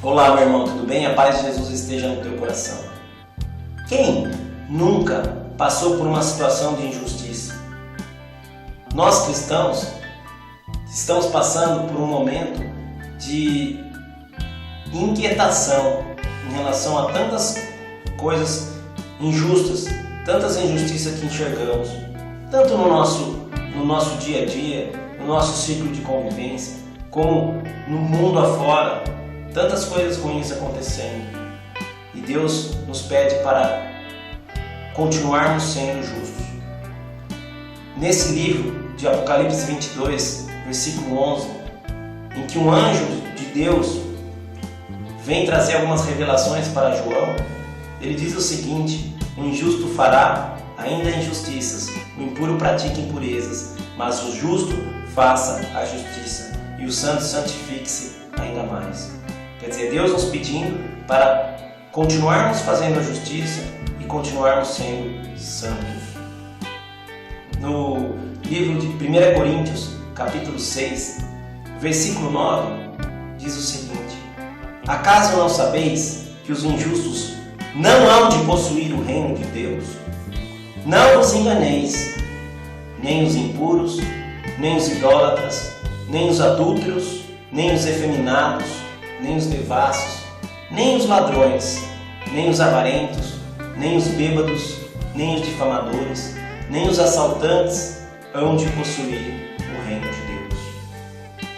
Olá, meu irmão, tudo bem? A paz de Jesus esteja no teu coração. Quem nunca passou por uma situação de injustiça? Nós cristãos estamos passando por um momento de inquietação em relação a tantas coisas injustas, tantas injustiças que enxergamos, tanto no nosso dia a dia, no nosso ciclo de convivência, como no mundo afora. Tantas coisas ruins acontecendo, e Deus nos pede para continuarmos sendo justos. Nesse livro de Apocalipse 22, versículo 11, em que um anjo de Deus vem trazer algumas revelações para João, ele diz o seguinte: o injusto fará ainda injustiças, o impuro pratica impurezas, mas o justo faça a justiça, e o santo santifique-se ainda mais. Quer dizer, Deus nos pedindo para continuarmos fazendo a justiça e continuarmos sendo santos. No livro de 1 Coríntios, capítulo 6, versículo 9, diz o seguinte: acaso não sabeis que os injustos não hão de possuir o reino de Deus? Não vos enganeis, nem os impuros, nem os idólatras, nem os adúlteros, nem os efeminados, nem os devassos, nem os ladrões, nem os avarentos, nem os bêbados, nem os difamadores, nem os assaltantes hão de possuir o reino de Deus.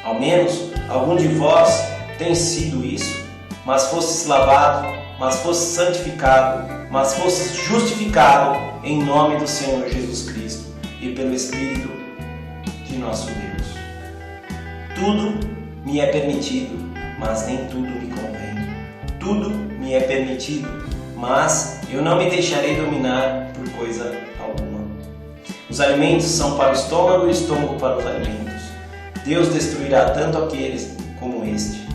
Ao menos algum de vós tem sido isso, mas fosse lavado, mas fosse santificado, mas fosse justificado em nome do Senhor Jesus Cristo e pelo Espírito de nosso Deus. Tudo me é permitido, mas nem tudo me convém. Tudo me é permitido, mas eu não me deixarei dominar por coisa alguma. Os alimentos são para o estômago e o estômago para os alimentos. Deus destruirá tanto aqueles como este.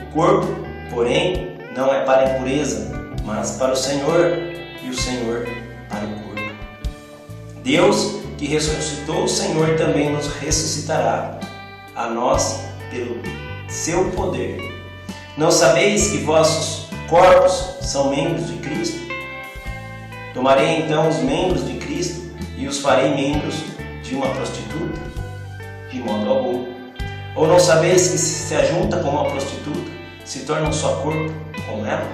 O corpo, porém, não é para a impureza, mas para o Senhor, e o Senhor para o corpo. Deus, que ressuscitou o Senhor, também nos ressuscitará a nós pelo seu poder. Não sabeis que vossos corpos são membros de Cristo? Tomarei então os membros de Cristo e os farei membros de uma prostituta? De modo algum. Ou não sabeis que se ajunta com uma prostituta, se torna um só corpo com ela?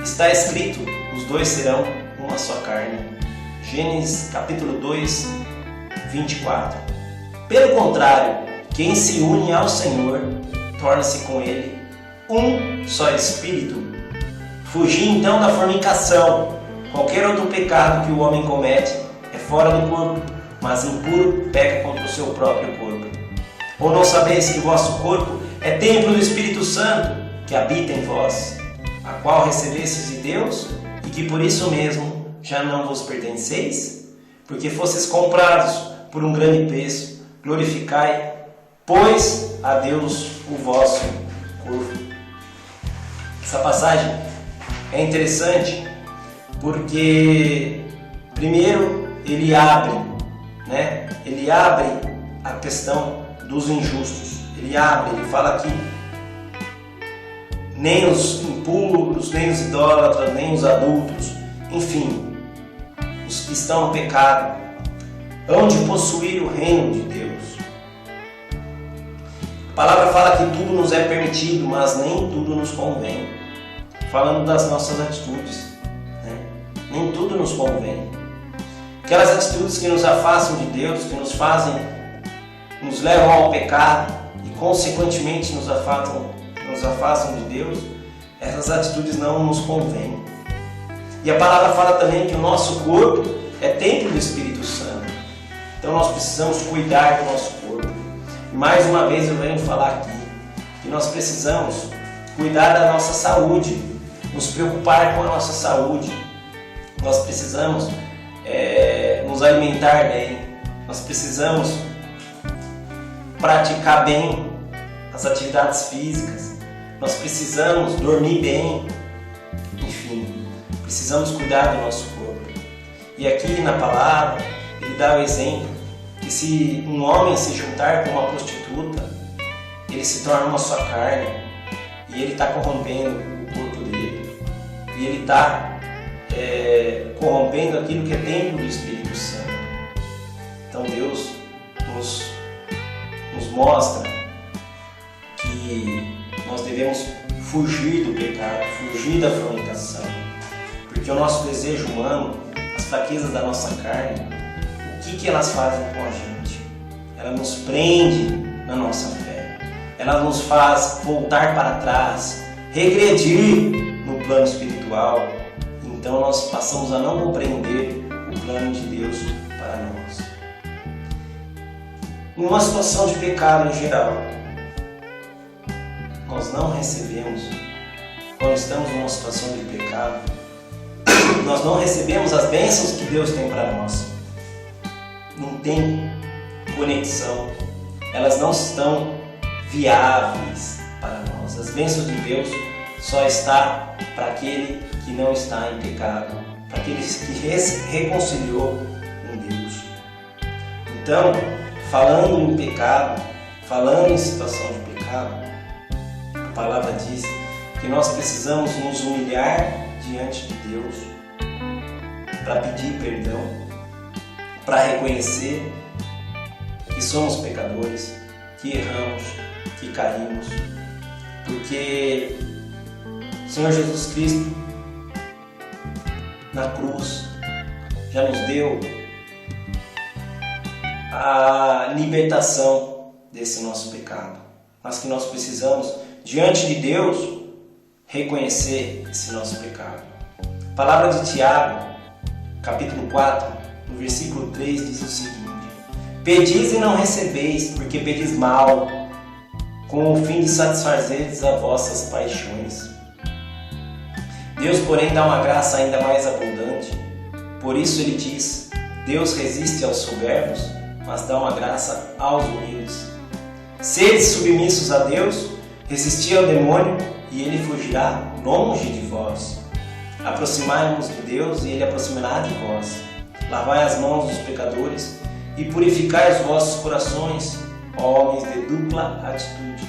Está escrito: os dois serão uma só carne. Gênesis capítulo 2, 24. Pelo contrário, quem se une ao Senhor, torna-se com Ele um só espírito. Fugi então da fornicação. Qualquer outro pecado que o homem comete é fora do corpo, mas impuro peca contra o seu próprio corpo. Ou não sabeis que o vosso corpo é templo do Espírito Santo, que habita em vós, a qual recebestes de Deus, e que por isso mesmo já não vos pertenceis? Porque fostes comprados por um grande preço. Glorificai, pois, a Deus o vosso corpo. Essa passagem é interessante porque, primeiro, ele abre a questão dos injustos. Ele fala que nem os impuros, nem os idólatras, nem os adúlteros, enfim, os que estão no pecado, hão de possuir o reino de Deus. A palavra fala que tudo nos é permitido, mas nem tudo nos convém. Falando das nossas atitudes, nem tudo nos convém. Aquelas atitudes que nos afastam de Deus, que nos levam ao pecado e consequentemente nos afastam de Deus, essas atitudes não nos convêm. E a palavra fala também que o nosso corpo é templo do Espírito Santo. Então nós precisamos cuidar do nosso corpo. E mais uma vez eu venho falar aqui que nós precisamos cuidar da nossa saúde, nos preocupar com a nossa saúde. Nós precisamos nos alimentar bem, nós precisamos praticar bem as atividades físicas, nós precisamos dormir bem, enfim, precisamos cuidar do nosso corpo. E aqui na palavra ele dá o exemplo que se um homem se juntar com uma prostituta, ele se torna uma só carne. e ele está corrompendo o corpo dele, e ele está corrompendo aquilo que é templo do Espírito Santo. Então Deus nos mostra que nós devemos fugir do pecado, fugir da fornicação, porque o nosso desejo humano, as fraquezas da nossa carne, o que elas fazem com a gente? Ela nos prende na nossa fé, ela nos faz voltar para trás, regredir no plano espiritual. Então nós passamos a não compreender o plano de Deus para nós. Em uma situação de pecado em geral, nós não recebemos, quando estamos numa situação de pecado, nós não recebemos as bênçãos que Deus tem para nós. Não tem conexão, elas não estão viáveis para nós. As bênçãos de Deus só está para aquele que não está em pecado, para aquele que reconciliou com Deus. Então, falando em pecado, falando em situação de pecado, a palavra diz que nós precisamos nos humilhar diante de Deus para pedir perdão, para reconhecer que somos pecadores, que erramos, que caímos, porque o Senhor Jesus Cristo na cruz já nos deu a libertação desse nosso pecado, mas que nós precisamos, diante de Deus, reconhecer esse nosso pecado. A palavra de Tiago, capítulo 4, no versículo 3, diz o seguinte: pedis e não recebeis, porque pedis mal, com o fim de satisfazeres as vossas paixões. Deus, porém, dá uma graça ainda mais abundante. Por isso ele diz: Deus resiste aos soberbos, mas dá uma graça aos humildes. Sede submissos a Deus, resisti ao demônio, e ele fugirá longe de vós. Aproximai-vos de Deus, e ele aproximará de vós. Lavai as mãos dos pecadores, e purificai os vossos corações, ó homens de dupla atitude.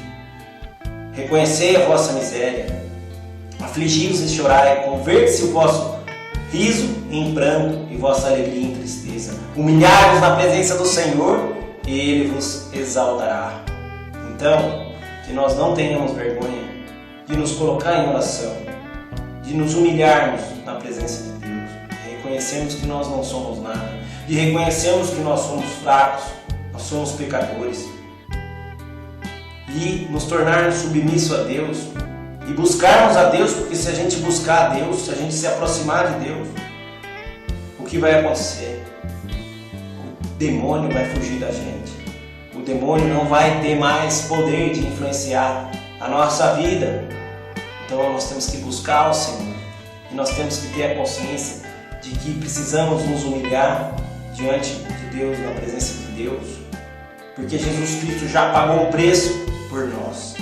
Reconhecei a vossa miséria, afligi-vos e chorai, converte-se o vosso riso em pranto e vossa alegria em tristeza. Humilhai-vos na presença do Senhor, e Ele vos exaltará. Então, que nós não tenhamos vergonha de nos colocar em oração, de nos humilharmos na presença de Deus, de reconhecermos que nós não somos nada, de reconhecermos que nós somos fracos, nós somos pecadores, e nos tornarmos submissos a Deus, e buscarmos a Deus, porque se a gente buscar a Deus, se a gente se aproximar de Deus, o que vai acontecer? O demônio vai fugir da gente. O demônio não vai ter mais poder de influenciar a nossa vida. Então nós temos que buscar o Senhor. E nós temos que ter a consciência de que precisamos nos humilhar diante de Deus, na presença de Deus. Porque Jesus Cristo já pagou o preço por nós.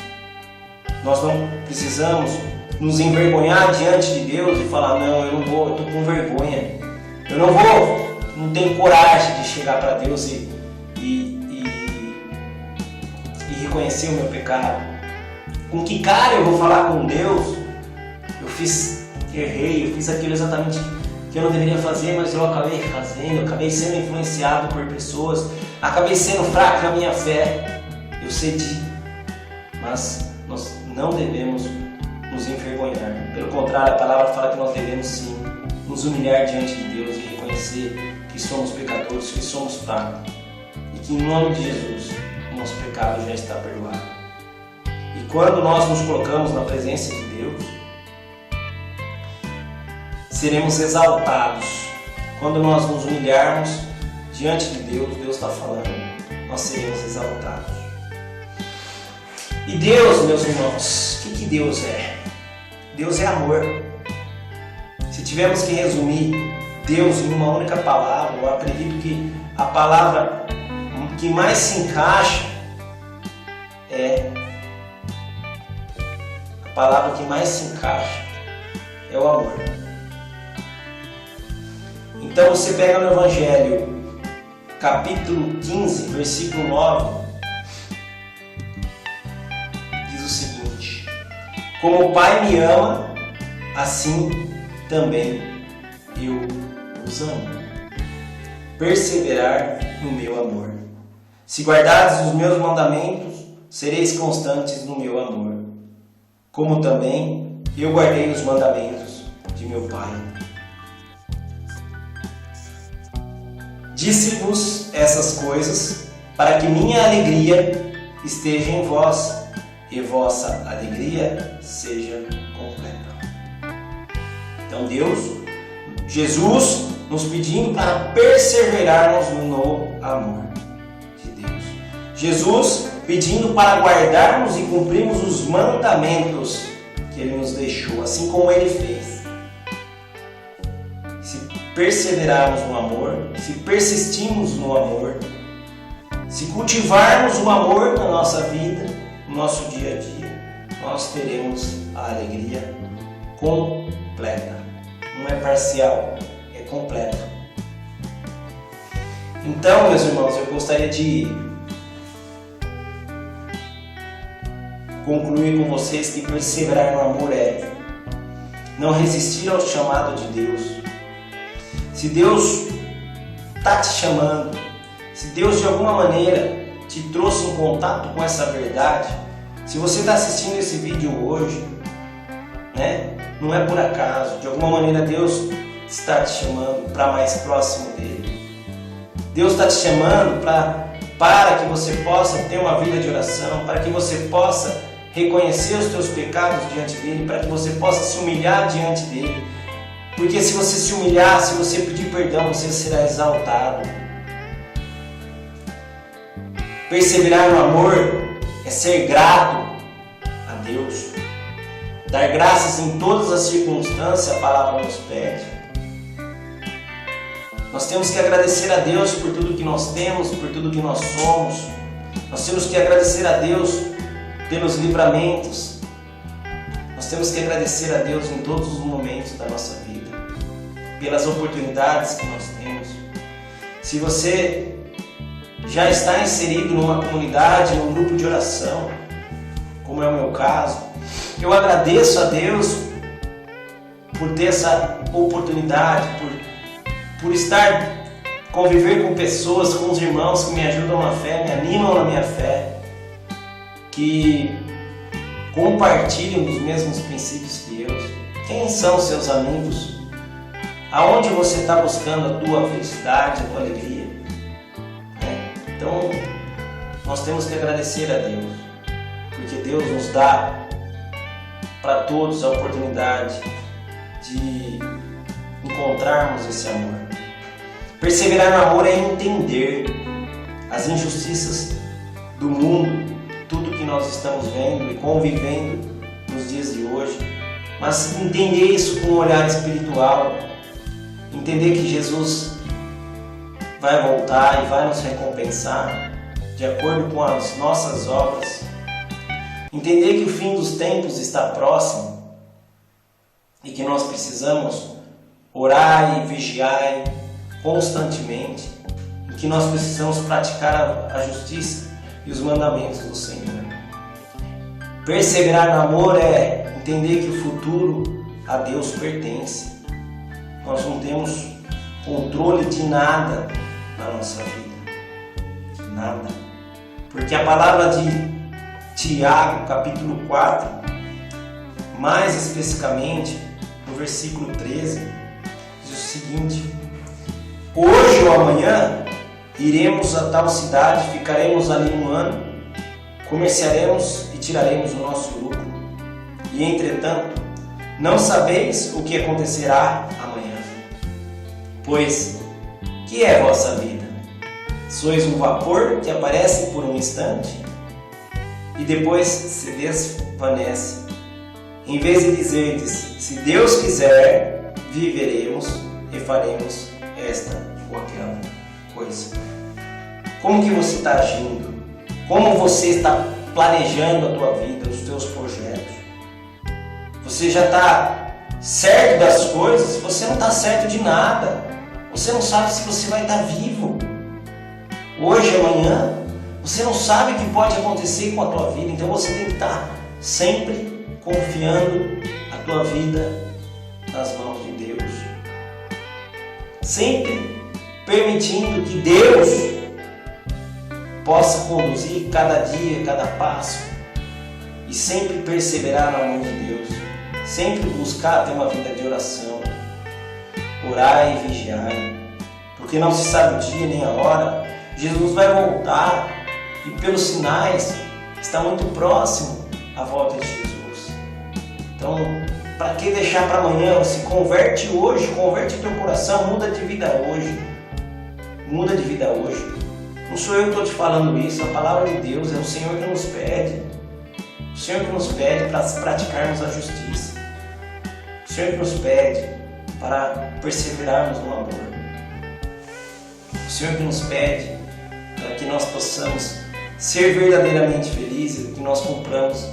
Nós não precisamos nos envergonhar diante de Deus e falar: não, eu não vou, eu estou com vergonha. Eu não tenho coragem de chegar para Deus e reconhecer o meu pecado. Com que cara eu vou falar com Deus? Errei, eu fiz aquilo exatamente que eu não deveria fazer, mas eu acabei fazendo, eu acabei sendo influenciado por pessoas, acabei sendo fraco na minha fé, eu cedi. Mas nós não devemos nos envergonhar. Pelo contrário, a palavra fala que nós devemos sim nos humilhar diante de Deus e reconhecer que somos pecadores, que somos fracos, e que em nome de Jesus o nosso pecado já está perdoado. E quando nós nos colocamos na presença de Deus, seremos exaltados. Quando nós nos humilharmos diante de Deus, Deus está falando, nós seremos exaltados. E Deus, meus irmãos, o que Deus é? Deus é amor. Se tivermos que resumir Deus em uma única palavra, eu acredito que a palavra que mais se encaixa é o amor. Então você pega no Evangelho, capítulo 15, versículo 9, diz o seguinte: Como o Pai me ama, assim também eu os amo. Perseverar no meu amor. Se guardardes os meus mandamentos, sereis constantes no meu amor, como também eu guardei os mandamentos de meu Pai. Disse-vos essas coisas, para que minha alegria esteja em vós, e vossa alegria seja completa. Então Jesus nos pedindo para perseverarmos no amor de Deus. Jesus pedindo para guardarmos e cumprirmos os mandamentos que Ele nos deixou, assim como Ele fez. Se perseverarmos no amor, se persistirmos no amor, se cultivarmos o amor na nossa vida, no nosso dia a dia, nós teremos a alegria completa. Não é parcial, é completa. Então, meus irmãos, eu gostaria de concluir com vocês que perseverar no amor é não resistir ao chamado de Deus. Se Deus está te chamando, se Deus de alguma maneira te trouxe em contato com essa verdade, se você está assistindo esse vídeo hoje, não é por acaso, de alguma maneira Deus está te chamando para mais próximo dele. Deus está te chamando para que você possa ter uma vida de oração, para que você possa reconhecer os teus pecados diante dele, para que você possa se humilhar diante dele. Porque se você se humilhar, se você pedir perdão, você será exaltado. Perseverar no amor é ser grato a Deus. Dar graças em todas as circunstâncias, a palavra nos pede. Nós temos que agradecer a Deus por tudo que nós temos, por tudo que nós somos. Nós temos que agradecer a Deus pelos livramentos. Nós temos que agradecer a Deus em todos os momentos da nossa vida, pelas oportunidades que nós temos. Se você já está inserido numa comunidade, num grupo de oração, como é o meu caso, eu agradeço a Deus por ter essa oportunidade, por conviver com pessoas, com os irmãos que me ajudam na fé, me animam na minha fé, que compartilham dos mesmos princípios que eu. Quem são seus amigos? Aonde você está buscando a tua felicidade, a tua alegria? Então, nós temos que agradecer a Deus, porque Deus nos dá para todos a oportunidade de encontrarmos esse amor. Perseverar no amor é entender as injustiças do mundo, tudo que nós estamos vendo e convivendo nos dias de hoje, mas entender isso com um olhar espiritual, entender que Jesus vai voltar e vai nos recompensar de acordo com as nossas obras, entender que o fim dos tempos está próximo e que nós precisamos orar e vigiar constantemente, e que nós precisamos praticar a justiça e os mandamentos do Senhor. Perseverar no amor é entender que o futuro a Deus pertence. Nós não temos controle de nada na nossa vida. Nada. Porque a palavra de Tiago, capítulo 4, mais especificamente, no versículo 13, diz o seguinte: hoje ou amanhã iremos a tal cidade, ficaremos ali um ano, comerciaremos e tiraremos o nosso lucro. E entretanto, não sabeis o que acontecerá amanhã. Pois, que é vossa vida? Sois um vapor que aparece por um instante e depois se desvanece. Em vez de dizerdes, se Deus quiser, viveremos e faremos esta ou aquela coisa. Como que você está agindo? Como você está planejando a tua vida, os teus projetos? Você já está certo das coisas? Você não está certo de nada. Você não sabe se você vai estar vivo hoje, amanhã. Você não sabe o que pode acontecer com a tua vida. Então você tem que estar sempre confiando a tua vida nas mãos de Deus. Sempre permitindo que Deus possa conduzir cada dia, cada passo, e sempre perseverar na mão de Deus, sempre buscar ter uma vida de oração, orar e vigiar, porque não se sabe o dia nem a hora. Jesus vai voltar e pelos sinais está muito próximo a volta de Jesus. Então, para que deixar para amanhã? Se converte hoje, converte teu coração, muda de vida hoje. Muda de vida hoje. Não sou eu que estou te falando isso, a palavra de Deus, é o Senhor que nos pede. O Senhor que nos pede para praticarmos a justiça. O Senhor que nos pede para perseverarmos no amor. O Senhor que nos pede para que nós possamos ser verdadeiramente felizes, que nós cumpramos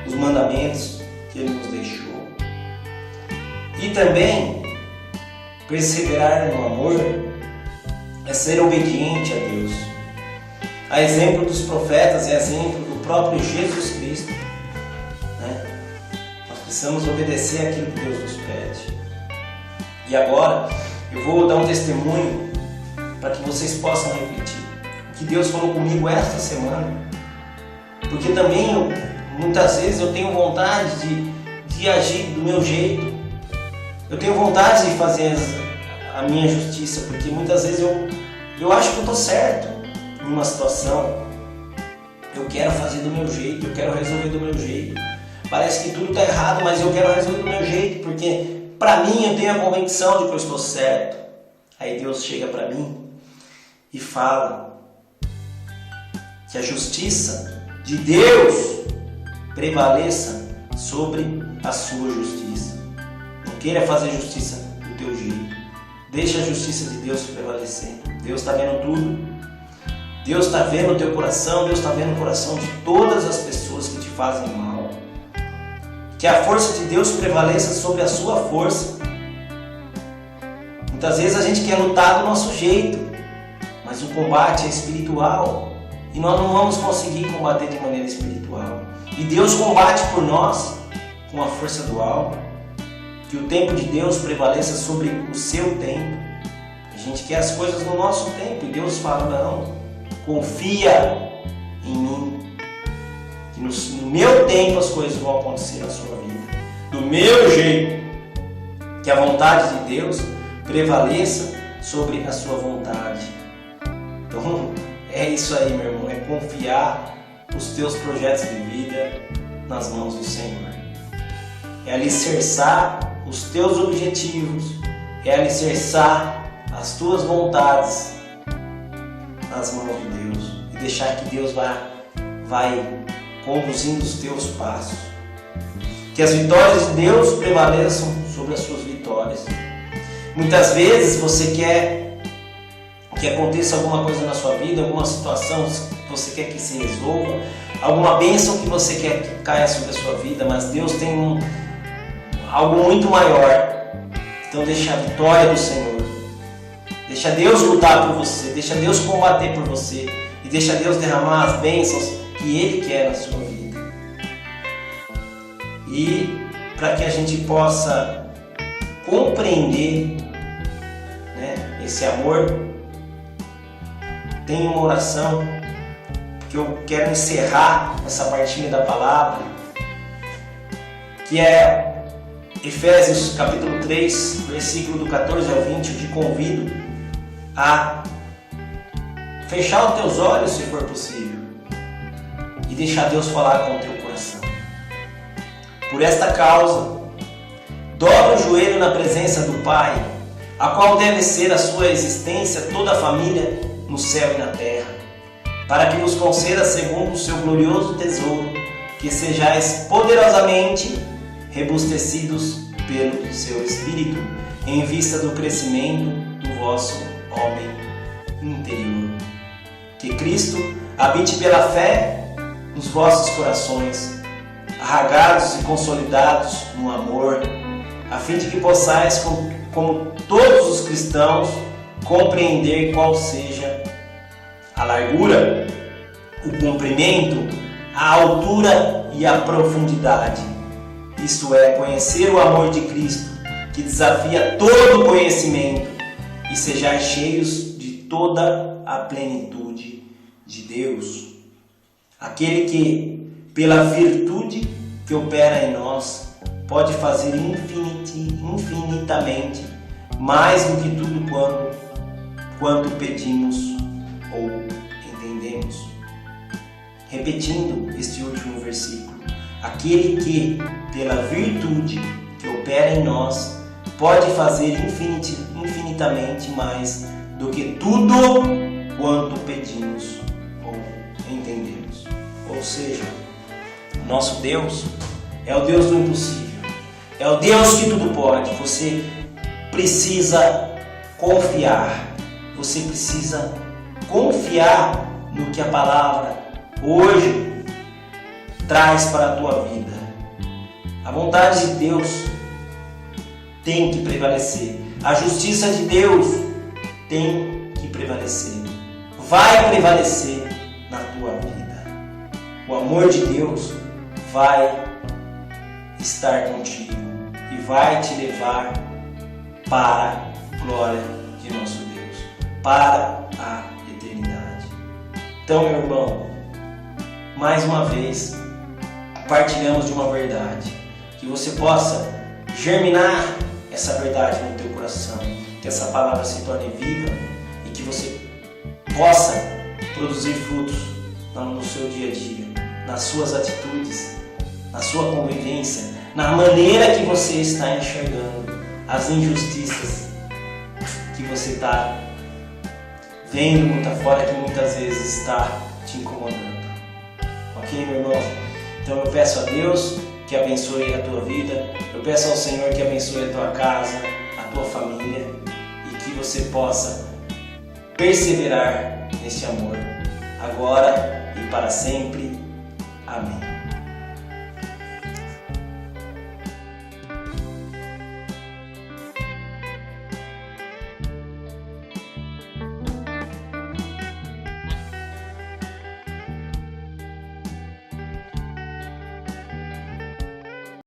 os mandamentos que Ele nos deixou. E também perseverar no amor é ser obediente a Deus. A exemplo dos profetas e a exemplo do próprio Jesus Cristo, né? Nós precisamos obedecer aquilo que Deus nos pede. E agora eu vou dar um testemunho para que vocês possam repetir o que Deus falou comigo esta semana. Porque também muitas vezes eu tenho vontade de agir do meu jeito. Eu tenho vontade de fazer a minha justiça, porque muitas vezes eu acho que eu estou certo em uma situação. Eu quero fazer do meu jeito, eu quero resolver do meu jeito. Parece que tudo está errado, mas eu quero resolver do meu jeito, porque para mim eu tenho a convicção de que eu estou certo. Aí Deus chega para mim e fala que a justiça de Deus prevaleça sobre a sua justiça. Não queira fazer justiça do teu jeito. Deixa a justiça de Deus prevalecer. Deus está vendo tudo. Deus está vendo o teu coração. Deus está vendo o coração de todas as pessoas que te fazem mal. Que a força de Deus prevaleça sobre a sua força. Muitas vezes a gente quer lutar do nosso jeito, mas o combate é espiritual e nós não vamos conseguir combater de maneira espiritual. E Deus combate por nós com a força do alto. Que o tempo de Deus prevaleça sobre o seu tempo. A gente quer as coisas no nosso tempo e Deus fala: não, confia em mim, que no meu tempo as coisas vão acontecer na sua vida, do meu jeito. Que a vontade de Deus prevaleça sobre a sua vontade. Então é isso aí, meu irmão, é confiar os teus projetos de vida nas mãos do Senhor. É alicerçar os teus objetivos, é alicerçar as tuas vontades nas mãos de Deus e deixar que Deus vai conduzindo os teus passos. Que as vitórias de Deus prevaleçam sobre as suas vitórias. Muitas vezes você quer que aconteça alguma coisa na sua vida, alguma situação que você quer que se resolva, alguma bênção que você quer que caia sobre a sua vida, mas Deus tem algo muito maior. Então deixa a vitória do Senhor, deixa Deus lutar por você, deixa Deus combater por você e deixa Deus derramar as bênçãos que Ele quer na sua vida. E para que a gente possa compreender, né, esse amor, tem uma oração que eu quero encerrar essa partilha da palavra, que é Efésios capítulo 3, versículo do 14 ao 20. Eu te convido a fechar os teus olhos, se for possível, e deixar Deus falar com o teu coração. Por esta causa, dobra o joelho na presença do Pai, a qual deve ser a sua existência toda a família no céu e na terra, para que vos conceda segundo o seu glorioso tesouro, que sejais poderosamente rebustecidos pelo seu Espírito, em vista do crescimento do vosso homem interior. Que Cristo habite pela fé nos vossos corações, arraigados e consolidados no amor, a fim de que possais, como todos os cristãos, compreender qual seja a largura, o comprimento, a altura e a profundidade. Isto é, conhecer o amor de Cristo, que desafia todo conhecimento, e sejais cheios de toda a plenitude de Deus. Aquele que, pela virtude que opera em nós, pode fazer infinitamente mais do que tudo quanto pedimos ou entendemos. Repetindo este último versículo, aquele que, pela virtude que opera em nós, pode fazer infinitamente mais do que tudo quanto pedimos ou entendemos. Ou seja, nosso Deus é o Deus do impossível, é o Deus que tudo pode. Você precisa confiar, você precisa confiar no que a palavra hoje traz para a tua vida. A vontade de Deus tem que prevalecer, a justiça de Deus tem que prevalecer, vai prevalecer na tua vida. O amor de Deus vai estar contigo e vai te levar para a glória de nosso Deus, para a eternidade. Então, meu irmão, mais uma vez partilhamos de uma verdade, que você possa germinar essa verdade no teu coração, que essa palavra se torne viva e que você possa produzir frutos no seu dia a dia, nas suas atitudes, na sua convivência, na maneira que você está enxergando as injustiças que você está vendo muito afora, que muitas vezes está te incomodando. Ok, meu irmão? Então eu peço a Deus que abençoe a tua vida, eu peço ao Senhor que abençoe a tua casa, a tua família, e que você possa perseverar nesse amor, agora e para sempre. Amém.